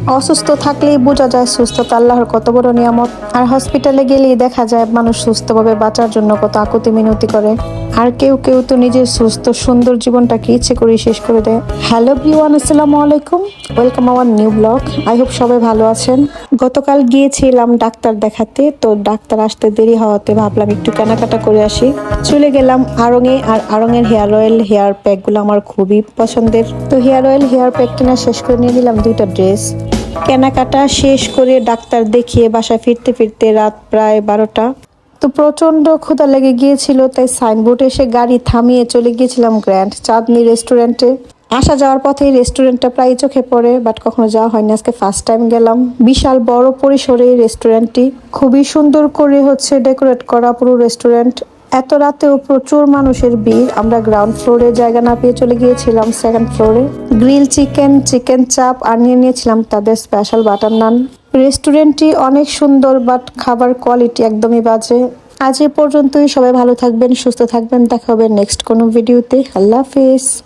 অসুস্থ থাকলেই বোঝা যায় সুস্থতা আল্লাহর কত বড় নিয়ামত। আর হসপিটালে গেলেই দেখা যায় মানুষ সুস্থভাবে বাঁচার জন্য কত আকুতি মিনতি করে। আর কেউ কেউ তো নিজের সুস্থ সুন্দর জীবনটাকে ইচ্ছে করে শেষ করে দেয়। হ্যালো ভিউয়ান, আসসালামু আলাইকুম, welcome our new blog. I hope সবাই ভালো আছেন। গতকাল গিয়েছিলাম ডাক্তার দেখাতে, তো ডাক্তার আসতে দেরি হওয়াতে ভাবলাম একটু কেনাকাটা করে আসি। চলে গেলাম আড়ং-এ। আর আড়ং-এর হেয়ার অয়েল, হেয়ার প্যাক গুলো আমার খুবই পছন্দের। তো হেয়ার অয়েল, হেয়ার প্যাক কিনা শেষ করে নিয়ে নিলাম দুইটা ড্রেস। কেনাকাটা শেষ করে ডাক্তার দেখিয়ে বাসায় ফিরতে ফিরতে রাত প্রায় 12টা। তো প্রচন্ড ক্ষুধা লেগে গিয়েছিল, তাই সাইনবোর্ড এসে গাড়ি থামিয়ে চলে গিয়েছিলাম গ্র্যান্ড চাঁদনি রেস্টুরেন্টে। আসা যাওয়ার পথে এই রেস্টুরেন্টটা প্রায় চোখে পড়ে, বাট কখনো যাওয়া হয়নি, আজকে ফার্স্ট টাইম গেলাম। বিশাল বড় পরিসরে এই রেস্টুরেন্টটি, খুবই সুন্দর করে ডেকোরেট করা পুরো রেস্টুরেন্ট। এত রাতেও প্রচুর মানুষের ভিড়। আমরা গ্রাউন্ড ফ্লোরে জায়গা না পেয়ে চলে গিয়েছিলাম সেকেন্ড ফ্লোরে। গ্রিল চিকেন, চিকেন চাপ আর নিয়েছিলাম তাদের স্পেশাল বাটার নান। রেস্টুরেন্টটি অনেক সুন্দর, বাট খাবার কোয়ালিটি একদমই বাজে। আজ এ পর্যন্তই। সবাই ভালো থাকবেন, সুস্থ থাকবেন। দেখা হবে নেক্সট কোনো ভিডিওতে। আল্লাহ হাফেজ।